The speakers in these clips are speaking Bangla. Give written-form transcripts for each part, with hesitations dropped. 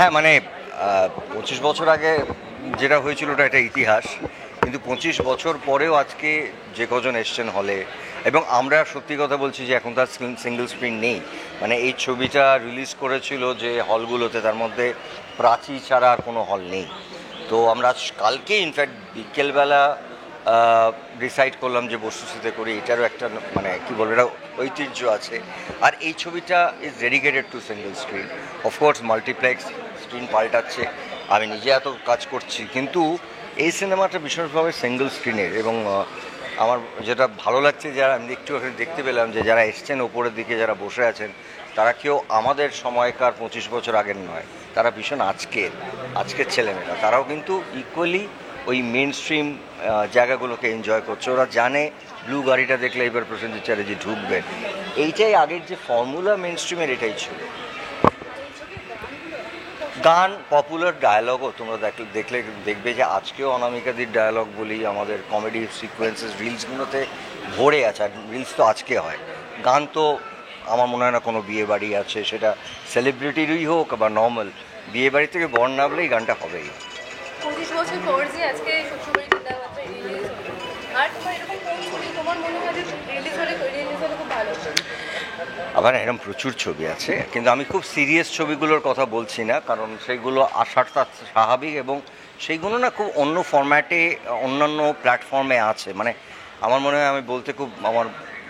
হ্যাঁ, মানে ২৫ বছর আগে যেটা হয়েছিল ওটা একটা ইতিহাস, কিন্তু ২৫ বছর পরেও আজকে যে কজন এসছেন হলে, এবং আমরা সত্যি কথা বলছি যে এখন তার সিঙ্গেল স্ক্রিন নেই। মানে এই ছবিটা রিলিজ করেছিল যে হলগুলোতে, তার মধ্যে প্রাচী ছাড়া আর কোনো হল নেই। তো আমরা কালকে ইনফ্যাক্ট বিকেলবেলা ডিসাইড করলাম যে বস্তুস্থিতি করি, এটারও একটা মানে কী বলবো, এটা ঐতিহ্য আছে। আর এই ছবিটা is dedicated to single screen. Of course multiplex screen পাল্টাচ্ছে, আমি নিজে এত কাজ করছি, কিন্তু এই সিনেমাটা বিশেষভাবে সিঙ্গেল স্ক্রিনের। এবং আমার যেটা ভালো লাগছে, যারা আমি একটু ওখানে দেখতে পেলাম যে যারা এসছেন ওপরের দিকে যারা বসে আছেন, তারা কেউ আমাদের সময়কার ২৫ বছর আগের নয়, তারা ভীষণ আজকের ছেলেমেয়েরা, তারাও কিন্তু ইকুয়ালি ওই মেন স্ট্রিম জায়গাগুলোকে এনজয় করছে। ওরা জানে ব্লু গাড়িটা দেখলে এবার প্রসেনজিৎ চ্যাটার্জি ঢুকবেন, এইটাই আগের যে ফর্মুলা মেন স্ট্রিমের, এটাই ছিল। গান, পপুলার ডায়ালগও তোমরা দেখবে যে আজকেও অনামিকাদির ডায়ালগ বলি, আমাদের কমেডি সিকোয়েন্সেস রিলসগুলোতে ভরে আছে। আর রিলস তো আজকে হয়, গান তো আমার মনে হয় না কোনো বিয়ে বাড়ি আছে, সেটা সেলিব্রিটিরই হোক বা নর্মাল, বিয়ে বাড়ি থেকে বর নামলেই গানটা হবেই। 25 বছর পর যে আজকে শ্বশুরবাড়ি জিন্দাবাদ রিলিজ, আর তোমার এরকম কোন ছবি তোমার মনে হয় যে রিলিজ হলে খুব ভালো? আবার এরকম প্রচুর ছবি আছে, কিন্তু আমি খুব সিরিয়াস ছবিগুলোর কথা বলছি না, কারণ সেইগুলো আসাটা স্বাভাবিক, এবং সেইগুলো না খুব অন্য ফরম্যাটে অন্যান্য প্ল্যাটফর্মে আছে। মানে আমার মনে হয়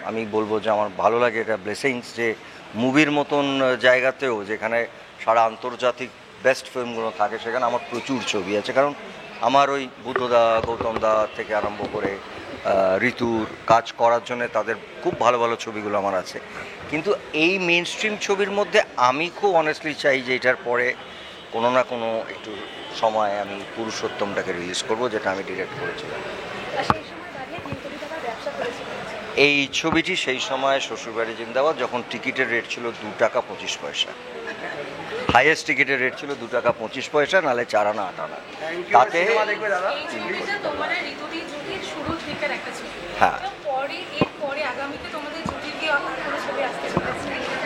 আমি বলবো যে আমার ভালো লাগে, এটা ব্লেসিংস যে মুভির মতন জায়গাতেও যেখানে সারা আন্তর্জাতিক বেস্ট ফিল্মগুলো থাকে, সেখানে আমার প্রচুর ছবি আছে। কারণ আমার ওই বুদ্ধদা, গৌতম দা থেকে আরম্ভ করে ঋতুর কাজ করার জন্য তাদের খুব ভালো ভালো ছবিগুলো আমার আছে। কিন্তু এই মেন স্ট্রিম ছবির মধ্যে আমি খুব অনেস্টলি চাই যে এটার পরে কোনো না কোনো একটু সময় আমি পুরুষোত্তমটাকে রিলিজ করব, যেটা আমি ডিরেক্ট করেছিলাম। এই ছবিটি সেই সময় শ্বশুরবাড়ি জিন্দাবাদ, যখন টিকিটের রেট ছিল 2 টাকা 25 পয়সা, হাইয়েস্ট টিকিটের রেট ছিল 2 টাকা 25 পয়সা, নাহলে 4 আনা 8 আনা। তাতে হ্যাঁ,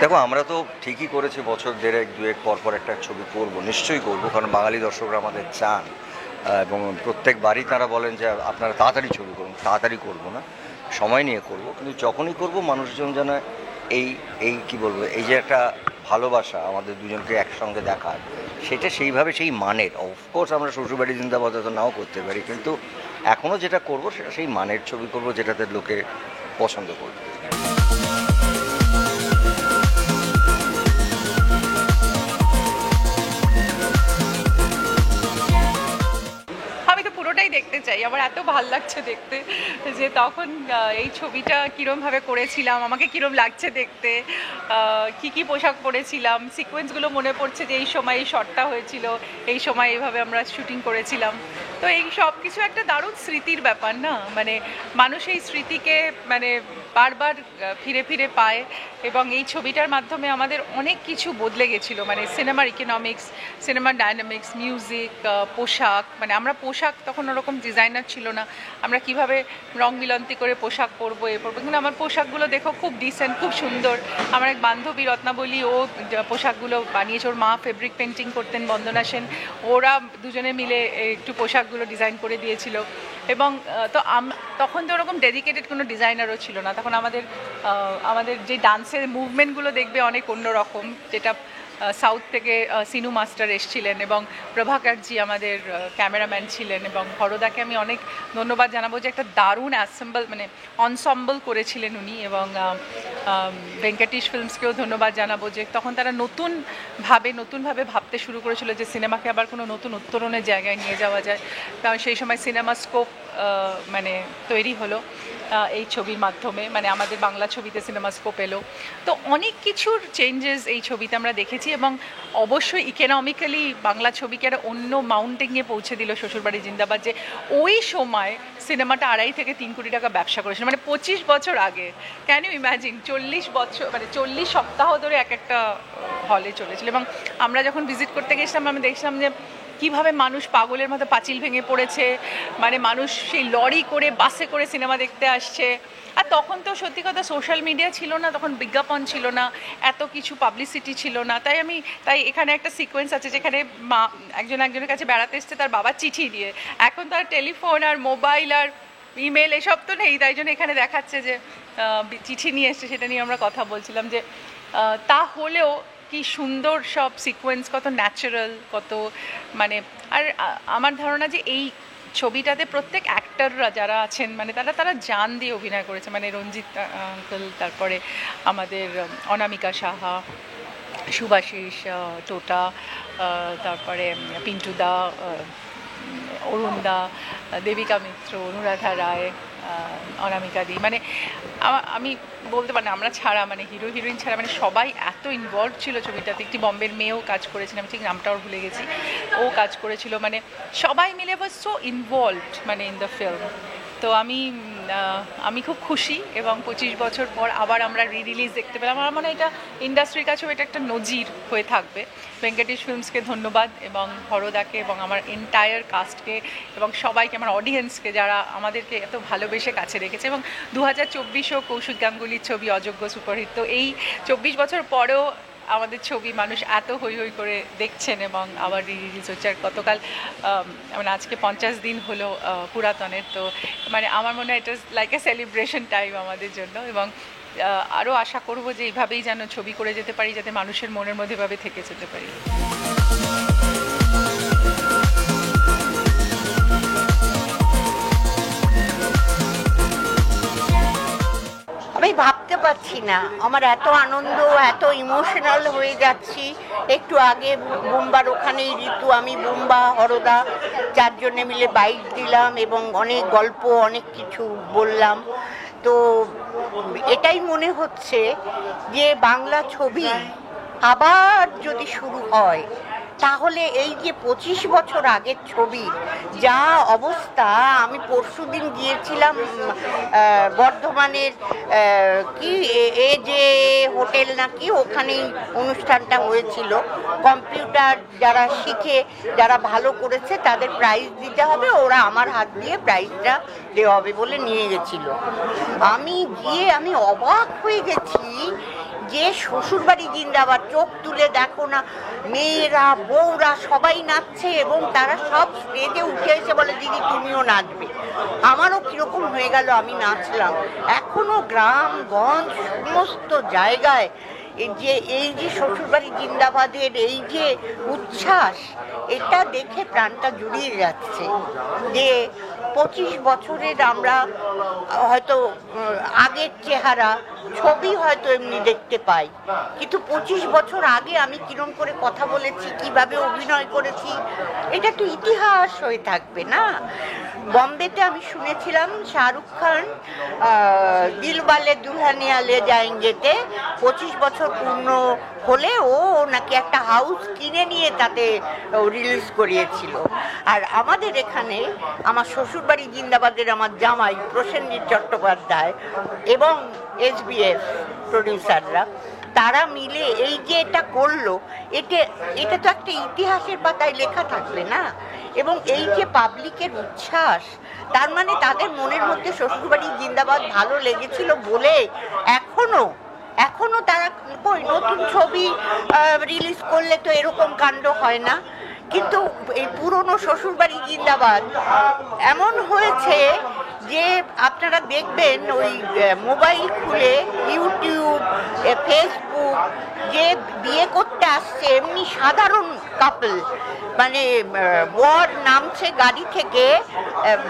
দেখো আমরা তো ঠিকই করেছি, বছর দেড়েক দুয়েক পর পর একটা ছবি করব, নিশ্চয়ই করব, কারণ বাঙালি দর্শকরা আমাদের চান, এবং প্রত্যেকবারই তারা বলেন যে আপনারা তাড়াতাড়ি ছবি করুন। তাড়াতাড়ি করব না, সময় নিয়ে করব, কিন্তু যখনই করব মানুষজন যেন এই এই কী বলবো, এই যে একটা ভালোবাসা আমাদের দুজনকে একসঙ্গে দেখার, সেটা সেইভাবে সেই মানের। অফকোর্স আমরা শ্বশুরবাড়ি জিন্দাবাদ তো নাও করতে পারি, কিন্তু এখনও যেটা করব সেটা সেই মানের ছবি করব, যেটাতে লোকে পছন্দ করবে। দেখতে চাই, আমার এত ভাল লাগছে দেখতে যে তখন এই ছবিটা কীরমভাবে করেছিলাম, আমাকে কীরম লাগছে দেখতে, কি কি পোশাক পরেছিলাম, সিকোয়েন্সগুলো মনে পড়ছে যে এই সময় এই শটটা হয়েছিল, এই সময় এইভাবে আমরা শুটিং করেছিলাম। তো এই সব কিছু একটা দারুণ স্মৃতির ব্যাপার না, মানে মানুষ এই স্মৃতিকে মানে বারবার ফিরে ফিরে পায়, এবং এই ছবিটার মাধ্যমে আমাদের অনেক কিছু বদলে গেছিলো, মানে সিনেমার ইকোনমিক্স, সিনেমার ডায়নামিক্স, মিউজিক, পোশাক, মানে আমরা পোশাক তখন ওরকম ডিজাইনার ছিল না, আমরা কিভাবে রং মিলন্তি করে পোশাক পরবো কিন্তু আমার পোশাকগুলো দেখো খুব ডিসেন্ট, খুব সুন্দর। আমার এক বান্ধবী রত্নাবলী, ও পোশাকগুলো বানিয়েছে, ওর মা ফেব্রিক পেন্টিং করতেন, বন্দনা সেন, ওরা দুজনে মিলে একটু পোশাকগুলো ডিজাইন করে দিয়েছিল। এবং তো তখন তো ওরকম ডেডিকেটেড কোনো ডিজাইনারও ছিল না, তখন আমাদের যে ডান্সের মুভমেন্টগুলো দেখবে অনেক অন্যরকম, যেটা সাউথ থেকে সিনু মাস্টার এসেছিলেন, এবং প্রভাকরজি আমাদের ক্যামেরাম্যান ছিলেন, এবং হরদাকে আমি অনেক ধন্যবাদ জানাবো যে একটা দারুণ অ্যাসেম্বল মানে অনসম্বল করেছিলেন উনি, এবং ভেঙ্কটেশ ফিল্মসকেও ধন্যবাদ জানাবো যে তখন তারা নতুনভাবে ভাবতে শুরু করেছিল যে সিনেমাকে আবার কোনো নতুন উত্তরণের জায়গায় নিয়ে যাওয়া যায়, কারণ সেই সময় সিনেমা স্কোপ মানে তৈরি হলো এই ছবির মাধ্যমে, মানে আমাদের বাংলা ছবিতে সিনেমা স্কোপ এলো। তো অনেক কিছুর চেঞ্জেস এই ছবিতে আমরা দেখেছি, এবং অবশ্যই ইকোনমিক্যালি বাংলা ছবিকে একটা অন্য মাউন্টেনে পৌঁছে দিল শ্বশুরবাড়ি জিন্দাবাদ, যে ওই সময় সিনেমাটা 2.5 থেকে 3 কোটি টাকা ব্যবসা করেছিল, মানে 25 বছর আগে। ক্যান ইউ ইম্যাজিন, 40 বছর মানে 40 সপ্তাহ ধরে এক একটা হলে চলেছিল। এবং আমরা যখন ভিজিট করতে গেছিলাম, আমি দেখছিলাম যে কিভাবে মানুষ পাগলের মতো পাঁচিল ভেঙে পড়েছে, মানে মানুষ সেই লরি করে বাসে করে সিনেমা দেখতে আসছে। আর তখন তো সত্যি কথা সোশ্যাল মিডিয়া ছিল না, তখন বিজ্ঞাপন ছিল না, এত কিছু পাবলিসিটি ছিল না। তাই এখানে একটা সিকোয়েন্স আছে যেখানে মা একজনের কাছে বেড়াতে এসছে তার বাবা চিঠি দিয়ে। এখন তার টেলিফোন আর মোবাইল আর ইমেল এসব তো নেই, তাই জন্য এখানে দেখাচ্ছে যে চিঠি নিয়ে এসছে, সেটা নিয়ে আমরা কথা বলছিলাম যে তা হলেও কি সুন্দর সব সিকোয়েন্স, কত ন্যাচারাল, কত মানে। আর আমার ধারণা যে এই ছবিটাতে প্রত্যেক অ্যাক্টররা যারা আছেন মানে তারা জান দিয়ে অভিনয় করেছে, মানে রঞ্জিত আঙ্কেল, তারপরে আমাদের অনামিকা সাহা, সুভাষিস, টোটা, তারপরে পিন্টুদা, অরুণদা, দেবিকা মিত্র, অনুরাধা রায়, অনামিকা দি, মানে আমি বলতে পারি না আমরা ছাড়া, মানে হিরো হিরোইন ছাড়া মানে সবাই এত ইনভলভ ছিল ছবিটাতে। একটি বম্বের মেয়েও কাজ করেছিলাম, ঠিক নামটাও ভুলে গেছি, ও কাজ করেছিল, মানে সবাই মিলে ওয়াজ সো ইনভলভড মানে ইন দ্য ফিল্ম। তো আমি খুব খুশি, এবং 25 বছর পর আবার আমরা রিলিজ দেখতে পেলাম। আমার মনে হয় এটা ইন্ডাস্ট্রির কাছেও এটা একটা নজির হয়ে থাকবে। ভেঙ্কটেশ ফিল্মসকে ধন্যবাদ, এবং হরদাকে, এবং আমার এন্টায়ার কাস্টকে, এবং সবাইকে, আমার অডিয়েন্সকে যারা আমাদেরকে এত ভালোবেসে কাছে রেখেছে। এবং 2024ও কৌশিক গাঙ্গুলির ছবি অযোগ্য সুপারহিট, তো এই 24 বছর পরেও আমাদের ছবি মানুষ এত হই হই করে দেখছেন, এবং আবার রিলিজ হচ্ছে। আর গতকাল মানে আজকে 50 দিন হলো পুরাতনের, তো মানে আমার মনে হয় এটা লাইক এ সেলিব্রেশন টাইম আমাদের জন্য। এবং আরও আশা করব যে এইভাবেই যেন ছবি করে যেতে পারি, যাতে মানুষের মনের মধ্যে এভাবে থেকে যেতে পারি। আমি ভাবতে পারছি না, আমার এত আনন্দ, এত ইমোশনাল হয়ে যাচ্ছি। একটু আগে বুম্বার ওখানেই ঋতু, আমি বুম্বা, হরদা চারজনে মিলে বাইক দিলাম এবং অনেক গল্প, অনেক কিছু বললাম। তো এটাই মনে হচ্ছে যে বাংলা ছবি আবার যদি শুরু হয়, তাহলে এই যে 25 বছর আগের ছবি যা অবস্থা। আমি পরশুদিন গিয়েছিলাম বর্ধমানের কি এ যে হোটেল নাকি, ওখানেই অনুষ্ঠানটা হয়েছিল। কম্পিউটার যারা শিখে, যারা ভালো করেছে তাদের প্রাইজ দিতে হবে, ওরা আমার হাত দিয়ে প্রাইজটা দেওয়া হবে বলে নিয়ে গেছিল। আমি গিয়ে আমি অবাক হয়ে গেছি যে শ্বশুরবাড়ি জিন্দাবাদ, চোখ তুলে দেখো না, মেয়েরা বউরা সবাই নাচছে, এবং তারা সব স্টেজে উঠে এসে বলে দিদি তুমিও নাচবে। আমারও কীরকম হয়ে গেল, আমি নাচলাম। এখনও গ্রামগঞ্জ সমস্ত জায়গায় এই যে শ্বশুরবাড়ি জিন্দাবাদের এই যে উচ্ছ্বাস, এটা দেখে প্রাণটা জুড়িয়ে যাচ্ছে যে 25 বছরের আমরা হয়তো আগের চেহারা ছবি হয়তো এমনি দেখতে পাই, কিন্তু 25 বছর আগে আমি কিরম করে কথা বলেছি, কিভাবে অভিনয় করেছি, এটা তো ইতিহাস হয়ে থাকবে না। বম্বেতে আমি শুনেছিলাম শাহরুখ খান দিলওয়ালে দুলহানিয়া লে যায়েঙ্গেতে 25 বছর পূর্ণ হলে ও নাকি একটা হাউস কিনে নিয়ে তাতে রিলিজ করিয়েছিল। আর আমাদের এখানে আমার শ্বশুরবাড়ি জিন্দাবাদের আমার জামাই প্রসেনজিৎ চট্টোপাধ্যায় এবং SBF প্রডিউসাররা, তারা মিলে এই যে এটা করলো, এটা তো একটা ইতিহাসের পাতায় লেখা থাকবে না। এবং এই যে পাবলিকের উচ্ছ্বাস, তার মানে তাদের মনের মধ্যে শ্বশুরবাড়ি জিন্দাবাদ ভালো লেগেছিল বলে এখনো তারা নতুন ছবি রিলিজ করলে তো এরকম কাণ্ড হয় না। কিন্তু এই পুরনো শ্বশুরবাড়ি জিন্দাবাদ এমন হয়েছে যে আপনারা দেখবেন ওই মোবাইল খুলে ইউটিউব, ফেসবুক, যে বিয়ে করতে আসছে এমনি সাধারণ কাপল, মানে বর নামছে গাড়ি থেকে,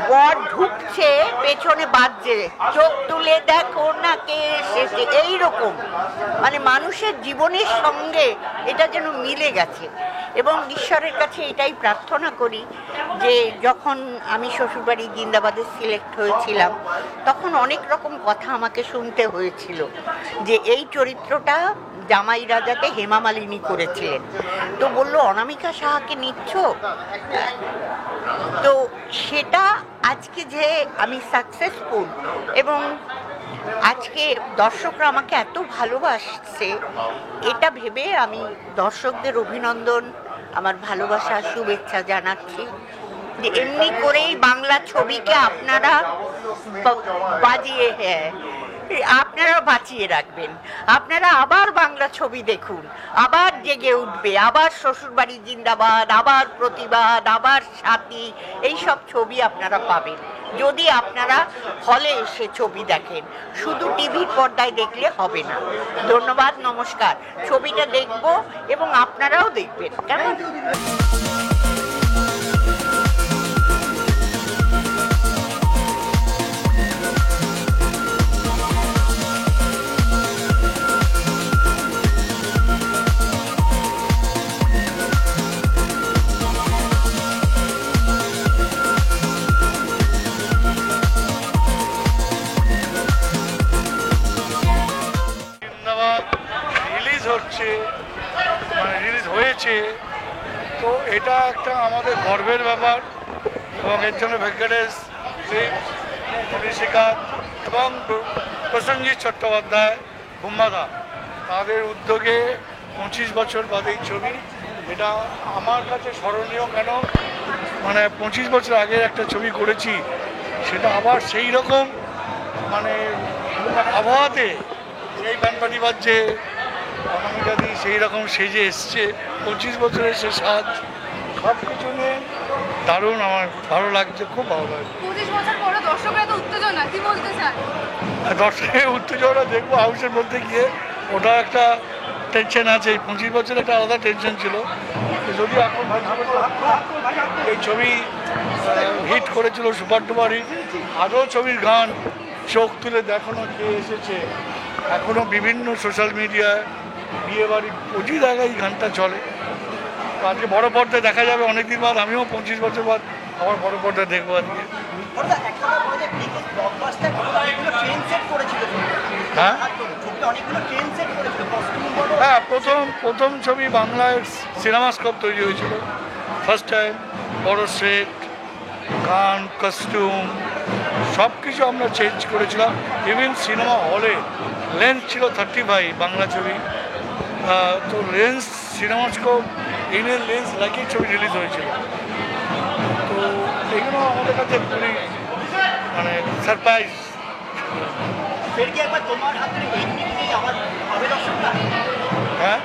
বর ঢুকছে, পেছনে বাজছে চোখ তুলে দেখো না কে এসেছে, এইরকম মানে মানুষের জীবনের সঙ্গে এটা যেন মিলে গেছে। এবং ঈশ্বরের কাছে এটাই প্রার্থনা করি যে যখন আমি শ্বশুরবাড়ি জিন্দাবাদে সিলেক্ট হয়েছিলাম, তখন অনেক রকম কথা আমাকে শুনতে হয়েছিল যে এই চরিত্রটা জামাই রাজাতে হেমা মালিনী করেছিলেন, তো বললো অনামিকা সাহাকে নিচ্ছ। তো সেটা আজকে যে আমি সাকসেসফুল, এবং আজকে দর্শকরা আমাকে এত ভালোবাসছে, এটা ভেবে আমি দর্শকদের অভিনন্দন আমার ভালোবাসা শুভেচ্ছা জানাচ্ছি যে এমনি করেই বাংলা ছবিকে আপনারা বাজিয়ে আপনারা বাঁচিয়ে রাখবেন। আপনারা আবার বাংলা ছবি দেখুন, আবার জেগে উঠবে, আবার শ্বশুরবাড়ি জিন্দাবাদ, আবার প্রতিবাদ, আবার সাথী, এইসব ছবি আপনারা পাবেন যদি আপনারা হলে এসে ছবি দেখেন। শুধু টিভির পর্দায় দেখলে হবে না। ধন্যবাদ, নমস্কার। ছবিটা দেখব এবং আপনারাও দেখবেন, কেমন? রিলিজ হয়েছে, তো এটা একটা আমাদের গর্বের ব্যাপার এবং এর জন্য ভেঙ্কটেশ ঋষিকার এবং প্রসেনজিৎ চট্টোপাধ্যায়, বুম্বাদা, তাদের উদ্যোগে 25 বছর বাদে এই ছবি, এটা আমার কাছে স্মরণীয়। কেন, 25 বছর আগের একটা ছবি করেছি, সেটা আবার সেই রকম আবহাওয়াতে, সেই ব্যান্ডপাটি বাজছে, অনামিকাদি সেই রকম সেজে এসছে, 25 বছরের সে সাজ, সব কিছু নিয়ে দারুণ আমার ভালো লাগছে, খুব ভালো লাগছে। 25 বছর পরে দর্শকরা তো উত্তেজনা, কি বলতে চান? দর্শকের উত্তেজনা দেখবো হাউসের মধ্যে গিয়ে, ওটা একটা টেনশন আছে। 25 বছর একটা আলাদা টেনশন ছিল। যদি এখন এই ছবি হিট করেছিল, সুপার ডুপার হিট, আরও ছবির গান চোখ তুলে দেখানো কে এসেছে, এখনও বিভিন্ন সোশ্যাল মিডিয়ায়, বিয়ে বাড়ি, প্রতি জায়গায় এই গানটা চলে। আজকে বড় পর্দায় দেখা যাবে অনেকদিন বাদ, আমিও 25 বছর বাদ আবার বড় পর্দায় দেখবো আজকে। হ্যাঁ, প্রথম ছবি বাংলায় সিনেমাস্কোপ তৈরি হয়েছিল, ফার্স্ট টাইম। বড় সেট, গান, কস্টিউম সব কিছু আমরা চেঞ্জ করেছিলাম। ইভেন সিনেমা হলে লেন্স ছিল 35 বাংলা ছবি, তো লেন্স সিনেমাস্কোপ এনে লেন্স লাগিয়ে ছবি রিলিজ হয়েছিল। তো এগুলো আমাদের কাছে খুবই সারপ্রাইজ। হ্যাঁ,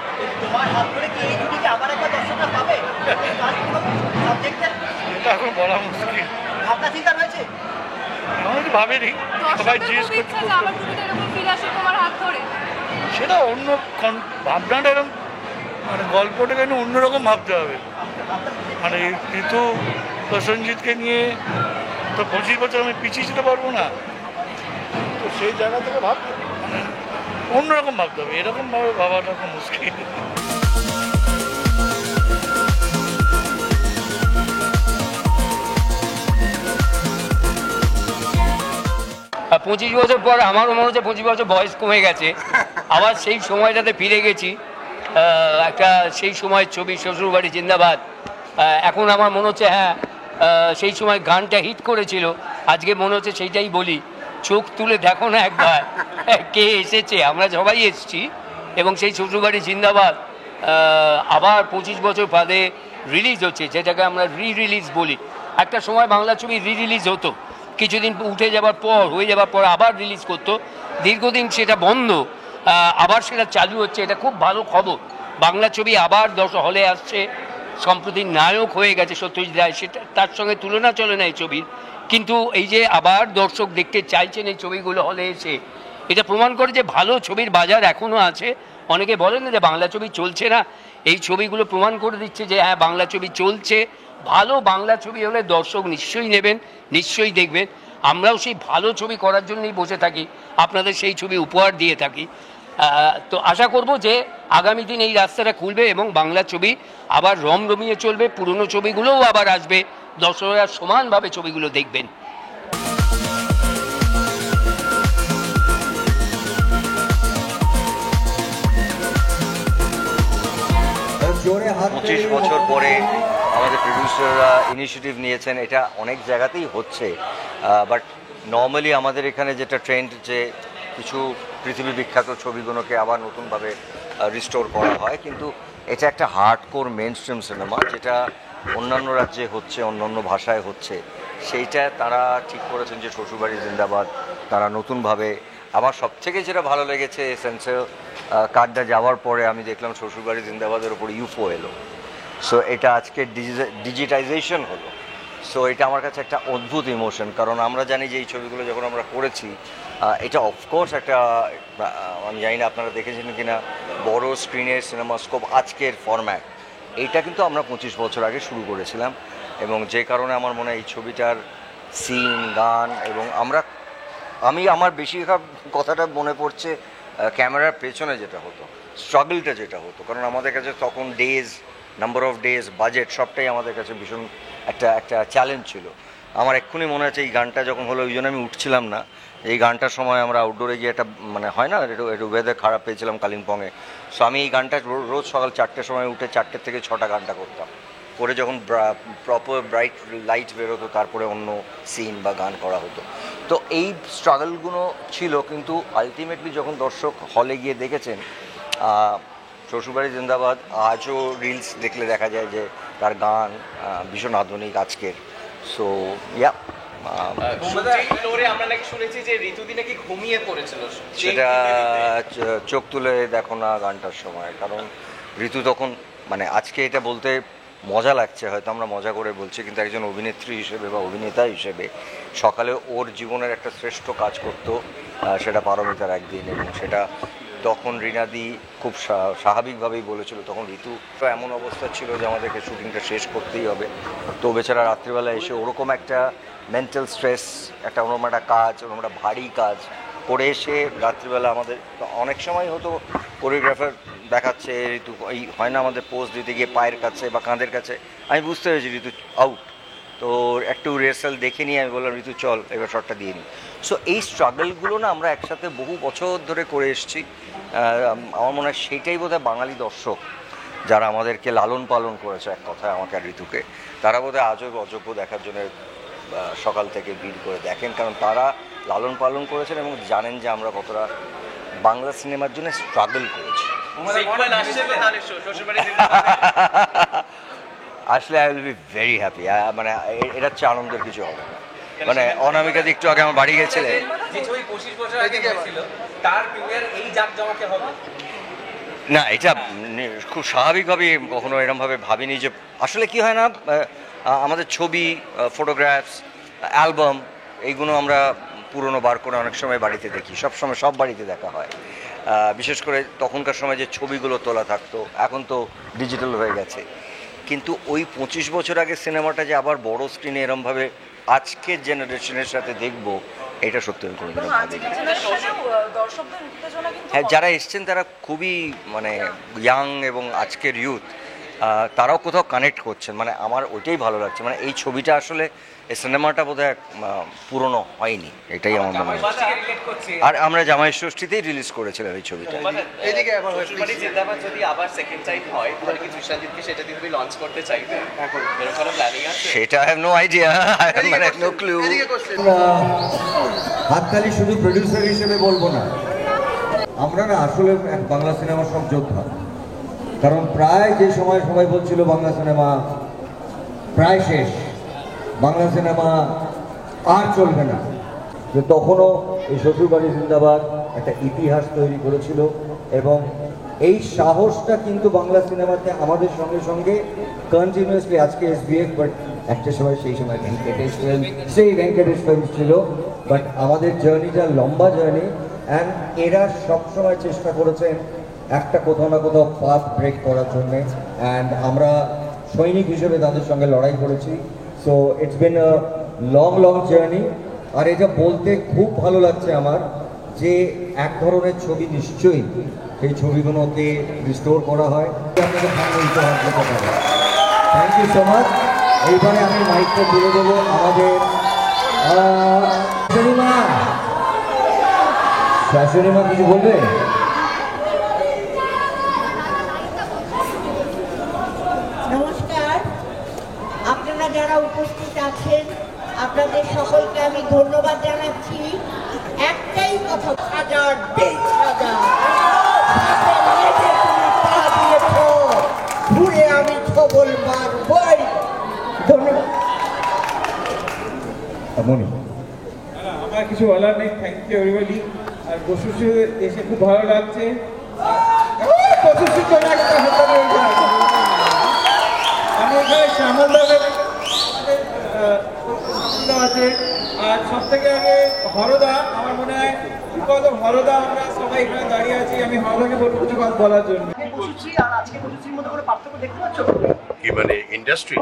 এটা এখন বলা মুশকিল, আমি ভাবিনি, সবাই জিজ্ঞেস করতে। সেটা অন্য ভাবনাটা এরকম, গল্পটা কেন অন্যরকম ভাবতে হবে। ঋতু প্রসেনজিৎকে নিয়ে তো 25 বছর আমি পিছিয়ে যেতে পারবো না, তো সেই জায়গা থেকে ভাবতে অন্যরকম ভাবতে হবে, এরকমভাবে ভাবাটা খুব মুশকিল। 25 বছর পর আমারও মনে হচ্ছে 25 বছর বয়স কমে গেছে, আবার সেই সময়টাতে ফিরে গেছি। একটা সেই সময় ছবি শ্বশুরবাড়ি জিন্দাবাদ, এখন আমার মনে হচ্ছে হ্যাঁ সেই সময় গানটা হিট করেছিল। আজকে মনে হচ্ছে সেইটাই বলি, চোখ তুলে দেখো না একবার কে এসেছে। আমরা সবাই এসেছি এবং সেই শ্বশুরবাড়ি জিন্দাবাদ আবার 25 বছর বাদে রিলিজ হচ্ছে, যেটাকে আমরা রিলিজ বলি। একটা সময় বাংলা ছবি রিলিজ হতো, কিছুদিন উঠে যাবার পর, হয়ে যাবার পর আবার রিলিজ করতো, দীর্ঘদিন সেটা বন্ধ, আবার সেটা চালু হচ্ছে। এটা খুব ভালো খবর। বাংলা ছবি আবার হলে আসছে, সম্প্রতি নায়ক হয়ে গেছে সত্যজিৎ রায়, সেটা তার সঙ্গে তুলনা চলে না এই ছবির। কিন্তু এই যে আবার দর্শক দেখতে চাইছেন এই ছবিগুলো হলে এসে, এটা প্রমাণ করে যে ভালো ছবির বাজার এখনও আছে। অনেকে বলেন না যে বাংলা ছবি চলছে না, এই ছবিগুলো প্রমাণ করে দিচ্ছে যে হ্যাঁ বাংলা ছবি চলছে। ভালো বাংলা ছবি হলে দর্শক নিশ্চয়ই নেবেন, নিশ্চয়ই দেখবেন। আমরাও সেই ভালো ছবি করার জন্যই বসে থাকি, আপনাদের সেই ছবি উপহার দিয়ে থাকি। তো আশা করব যে আগামী দিন এই রাস্তাটা খুলবে এবং বাংলা ছবি আবার রমরমিয়ে চলবে, পুরনো ছবিগুলোও আবার আসবে, দর্শকরা সমানভাবে ছবিগুলো দেখবেন। 25 বছর পরে আমাদের প্রডিউসাররা ইনিশিয়েটিভ নিয়েছেন, এটা অনেক জায়গাতেই হচ্ছে। বাট নর্মালি আমাদের এখানে যেটা ট্রেন্ড, যে কিছু পৃথিবী বিখ্যাত ছবিগুলোকে আবার নতুনভাবে রিস্টোর করা হয়, কিন্তু এটা একটা হার্ডকোর মেইন স্ট্রিম সিনেমা, যেটা অন্যান্য রাজ্যে হচ্ছে, অন্যান্য ভাষায় হচ্ছে। সেইটা তারা ঠিক করেছেন যে শ্বশুরবাড়ি জিন্দাবাদ তারা নতুনভাবে। আমার সবথেকে যেটা ভালো লেগেছে, সেন্সর কার্ডটা যাওয়ার পরে আমি দেখলাম শ্বশুরবাড়ি জিন্দাবাদের ওপর ইউফো এলো। সো এটা আজকে ডিজিটাইজেশন হলো। সো এটা আমার কাছে একটা অদ্ভুত ইমোশন, কারণ আমরা জানি যে এই ছবিগুলো যখন আমরা করেছি, এটা অফকোর্স একটা, আমি জানি না আপনারা দেখেছেন কিনা, বড় স্ক্রিনের সিনেমাস্কোপ আজকের ফরম্যাট, এইটা কিন্তু আমরা 25 বছর আগে শুরু করেছিলাম। এবং যে কারণে আমার মনে হয় এই ছবিটার সিন, গান, এবং আমার বেশিরভাগ কথাটা মনে পড়ছে ক্যামেরার পেছনে যেটা হতো, স্ট্রাগলটা যেটা হতো, কারণ আমাদের কাছে তখন নাম্বার অফ ডেজ, বাজেট সবটাই আমাদের কাছে ভীষণ একটা চ্যালেঞ্জ ছিল। আমার এক্ষুনি মনে আছে এই গানটা যখন হলো, ওই জন্য আমি উঠছিলাম না। এই গানটার সময় আমরা আউটডোরে গিয়ে একটা, মানে হয় না, একটু ওয়েদার খারাপ পেয়েছিলাম কালিম্পংয়ে। সো আমি এই গানটা রোজ সকাল 4টের সময় উঠে 4টে থেকে 6টা গানটা করতাম, করে যখন প্রপার ব্রাইট লাইট বেরোতো তারপরে অন্য সিন বা গান করা হতো। তো এই স্ট্রাগলগুলো ছিল, কিন্তু আলটিমেটলি যখন দর্শক হলে গিয়ে দেখেছেন শ্বশুরবাড়ি জিন্দাবাদ, আজও রিলস দেখলে দেখা যায় যে তার গান ভীষণ আধুনিক আজকের। সো ইয়া, আমরা নাকি শুনেছি যে ঋতুদি নাকি ঘুমিয়ে পড়েছিল, সেটা চোখ তুলে দেখো না গানটার সময়। কারণ ঋতু তখন, মানে আজকে এটা বলতে মজা লাগছে, হয়তো আমরা মজা করে বলছি, কিন্তু একজন অভিনেত্রী হিসেবে বা অভিনেতা হিসেবে সকালে ওর জীবনের একটা শ্রেষ্ঠ কাজ করতো, সেটা পারমিতার একদিন। এবং সেটা তখন রিনাদি খুব স্বাভাবিকভাবেই বলেছিল, তখন ঋতু এমন অবস্থা ছিল যে আমাদেরকে শুটিংটা শেষ করতেই হবে। তো বেচারা রাত্রিবেলা এসে ওরকম একটা মেন্টাল স্ট্রেস, একটা ওরকম একটা কাজ, ওরকম একটা ভারী কাজ করে এসে রাত্রিবেলা আমাদের অনেক সময় হতো কোরিওগ্রাফার দেখাচ্ছে ঋতু, এই হয় না আমাদের পোজ দিতে গিয়ে পায়ের কাছে বা কাঁধের কাছে, আমি বুঝতে পেরেছি ঋতু আউট। তো একটু রিহার্সাল দেখে নিয়ে আমি বললাম ঋতু চল এবার শটটা দিয়ে নিই। সো এই স্ট্রাগলগুলো না আমরা একসাথে বহু বছর ধরে করে এসেছি। আমার মনে হয় সেইটাই বোধহয় বাঙালি দর্শক যারা আমাদেরকে লালন পালন করেছে, এক কথায় আমাকে আর ঋতুকে, তারা বোধহয় আজও অযোগ্য দেখার জন্য সকাল থেকে ভিড় করে দেখেন, কারণ তারা লালন পালন করেছেন এবং জানেন যে আমরা কতটা বাংলা সিনেমার জন্য স্ট্রাগল করেছি। আসলে I will be very happy. মানে এটা হচ্ছে আনন্দের কিছু হবে না। মানে অনামিকা একটু আগে আমার বাড়ি গেছিলে, না এটা খুব স্বাভাবিকভাবেই, কখনো এরমভাবে ভাবিনি যে আসলে কি হয় না, আমাদের ছবি, ফটোগ্রাফস, অ্যালবাম, এইগুলো আমরা পুরনো বার করে অনেক সময় বাড়িতে দেখি, সবসময় সব বাড়িতে দেখা হয়। বিশেষ করে তখনকার সময় যে ছবিগুলো তোলা থাকতো, এখন তো ডিজিটাল হয়ে গেছে। কিন্তু ওই 25 বছর আগে সিনেমাটা যে আবার বড় স্ক্রিনে এরমভাবে আজকের জেনারেশনের সাথে দেখবো, এটা সত্যি আমি কোনোদিনও ভাবিনি। হ্যাঁ, যারা এসছেন তারা খুবই মানে ইয়াং, এবং আজকের ইউথ তারাও কোথাও কানেক্ট করছেন। মানে আমার ওইটাই ভালো লাগছে, মানে এই ছবিটা আসলে, এই সিনেমাটা বোধহয় পুরনো হয়নি, এটাই আমার মনে হয়। আর আমরা জামাই ষষ্ঠীতেই রিলিজ করেছিলাম এই ছবিটা। সেটা I have no idea, I have no clue. হাততালি শুধু প্রডিউসার হিসেবে বলবো না, আমরা না আসলে বাংলা সিনেমার সব যোদ্ধা। কারণ প্রায় যে সময় সবাই বলছিল বাংলা সিনেমা প্রায় শেষ, বাংলা সিনেমা আর চলবে না, যে তখনও এই শ্বশুরবাড়ি জিন্দাবাদ একটা ইতিহাস তৈরি করেছিল। এবং এই সাহসটা কিন্তু বাংলা সিনেমাতে আমাদের সঙ্গে সঙ্গে কন্টিনিউয়াসলি, আজকে SBF, বাট একটা সময় সেই সময় ভেঙ্কটেশ ফিল্ম ছিল। বাট আমাদের জার্নিটা লম্বা জার্নি, অ্যান্ড এরা সবসময় চেষ্টা করেছেন একটা কোথাও না কোথাও পাথ ব্রেক করার জন্যে, অ্যান্ড আমরা সৈনিক হিসেবে তাদের সঙ্গে লড়াই করেছি। So it's been a long journey. আর এটা বলতে খুব ভালো লাগছে আমার যে এক ধরনের ছবি নিশ্চয়ই সেই ছবিগুলোকে রিস্টোর করা হয়। আপনাদের সামনে উপহার দিতে পারে। Thank you so much. এইবারে আমি মাইকটা তুলে দেবো আমাদের শাশুড়িমা, কিছু বলবে? নমস্কার, আপনারা যারা উপস্থিত আছেন আপনাদের সকলকে আমি ধন্যবাদ জানাচ্ছি। একটাই কথা, 1000 20,000 মনি। আমার কিছু বলার নেই, থ্যাংক ইউ এভরিবডি। আর বসুশ্রী এসে খুব ভালো লাগছে। আমি এখানে শ্যামলদাদের আছে, আর সব থেকে আগে হরদা। আমার মনে হয় বিকজ অফ হরদা আমরা সবাই এখানে দাঁড়িয়ে আছি। আমি হরদাকে বলবো কিছু কথা বলার জন্য। কি মানে ইন্ডাস্ট্রি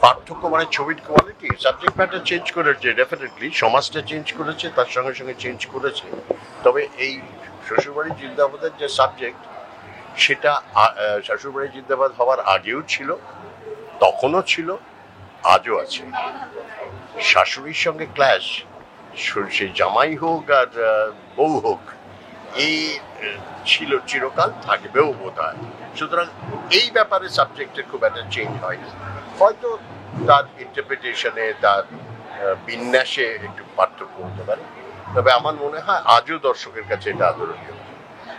পার্থক্য মানে ছবির কোয়ালিটি, সাবজেক্ট ম্যাটার চেঞ্জ করেছে, ডেফিনেটলি সমাজটা চেঞ্জ করেছে, তার সঙ্গে সঙ্গে চেঞ্জ করেছে। তবে এই শ্বশুরবাড়ি জিন্দাবাদের যে সাবজেক্ট, সেটা শ্বশুরবাড়ি জিন্দাবাদ হওয়ার আগেও ছিল, তখনও ছিল, আজও আছে। শাশুড়ির সঙ্গে ক্ল্যাশ, সে জামাই হোক আর বউ হোক, এই ছিল, চিরকাল থাকবেও বোধ হয়। সুতরাং এই ব্যাপারে সাবজেক্টের খুব একটা চেঞ্জ হয়নি। হয়তো তার ইন্টারপ্রিটেশনে, তার বিন্যাসে একটু পার্থক্য হতে পারে, তবে আমার মনে হয় আজও দর্শকের কাছে এটা আদরণীয়।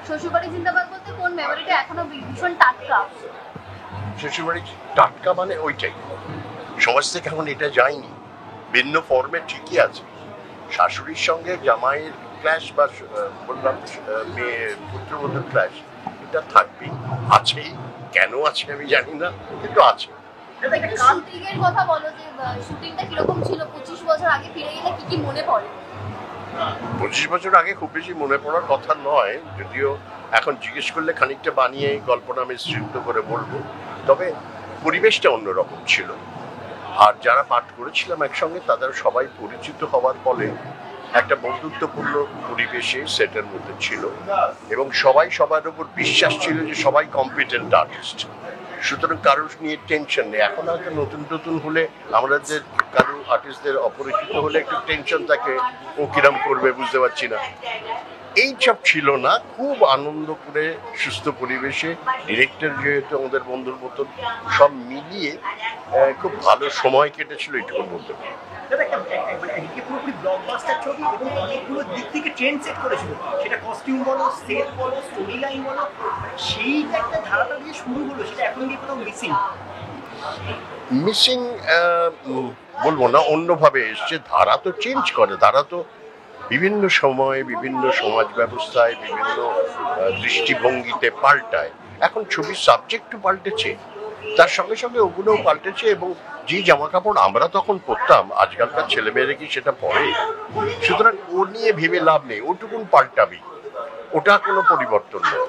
শ্বশুরবাড়ি জিন্দাবাদ বলতে কোন মেমোরিটা এখনো ভীষণ টাটকা? শ্বশুরবাড়ি টাটকা মানে ওইটাই, সমাজ থেকে এখন এটা যায়নি, ভিন্ন ফর্মে ঠিকই আছে। শাশুড়ির সঙ্গে জামাইয়ের ক্ল্যাশ বা বললাম মেয়ে পুত্রবধূর ক্ল্যাশ, এটা থাকবেই, আছেই। কেন আছে আমি জানি না, কিন্তু আছে। শুটিংয়ের কথা বলো, যে শুটিংটা কিরকম ছিল? 25 বছর আগে ফিরে গেলে কি কি মনে পড়ে? 25 বছর আগে খুব বেশি মনে পড়ার কথা নয়, যদিও এখন জিজ্ঞেস করলে খানিকটা বানিয়ে গল্পটা আমি সৃষ্ট করে বলবো। তবে পরিবেশটা অন্যরকম ছিল, আর যারা পাঠ করেছিলাম একসঙ্গে তাদের সবাই পরিচিত হওয়ার ফলে একটা বন্ধুত্বপূর্ণ পরিবেশে সেটের মধ্যে ছিল, এবং সবাই সবার উপর বিশ্বাস ছিল যে সবাই কম্পিটেন্ট আর্টিস্ট। সুতরাং কারোর নিয়ে টেনশন নেই। এখন হয়তো নতুন নতুন হলে আমাদের কারো আর্টিস্টদের অপরিচিত হলে একটু টেনশন থাকে, ও কিরম করবে বুঝতে পারছি না। এইসব ছিল না, খুব আনন্দ করে সুস্থ পরিবেশে, ডিরেক্টর যেহেতু আমাদের বন্ধুর মতন, সব মিলিয়ে খুব ভালো সময় কেটেছিল, এইটুকুর মধ্যে। পুরোপুরি ব্লকবাস্টার ছবি এবং অনেকগুলো দিক থেকে ট্রেন্ড সেট করেছিল, সেটা কস্টিউম বলো, সেট বলো, স্টোরি লাইন বলো, সেই একটা ধারাটা দিয়ে শুরু হলো, সেটা এখন গিয়ে কোথাও মিসিং বলবো না, অন্যভাবে এসছে। ধারা তো চেঞ্জ করে, ধারা তো বিভিন্ন সময়, বিভিন্ন সমাজ ব্যবস্থায়, বিভিন্ন দৃষ্টিভঙ্গিতে পাল্টায়। এখন ছবির সাবজেক্টও পাল্টেছে, তার সঙ্গে সঙ্গে ওগুলোও পাল্টেছে, এবং যে জামা কাপড় আমরা তখন পরতাম আজকালকার ছেলেমেয়েরা কি সেটা পরে? সুতরাং ও নিয়ে ভেবে লাভ নেই, ওটুকুন পাল্টাবি, ওটা কোনো পরিবর্তন নয়।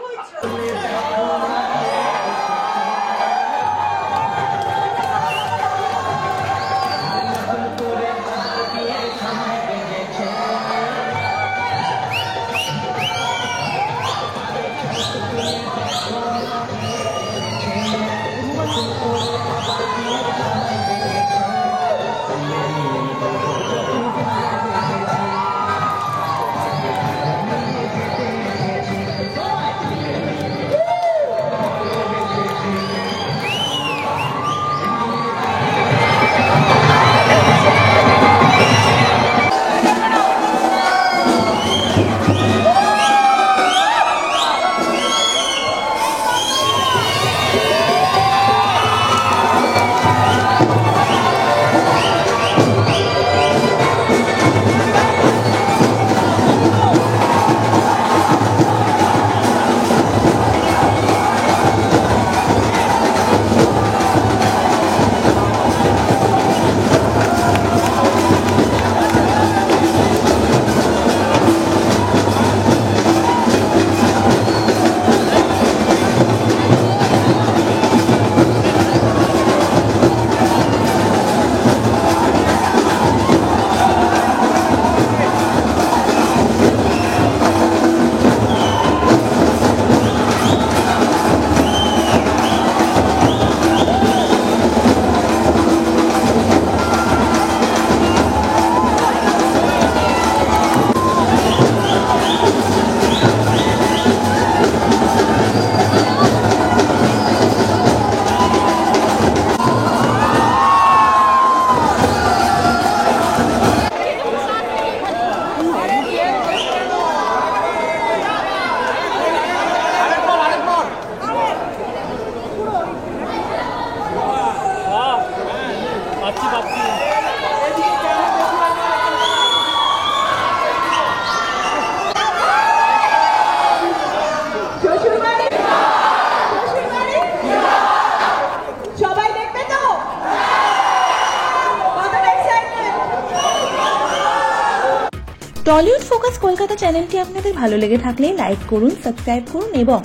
টলিউড ফোকাস কলকাতা চ্যানেলটি আপনাদের ভালো লেগে থাকলে লাইক করুন, সাবস্ক্রাইব করুন এবং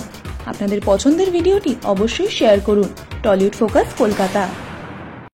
আপনাদের পছন্দের ভিডিওটি অবশ্যই শেয়ার করুন। Tollywood focus Kolkata.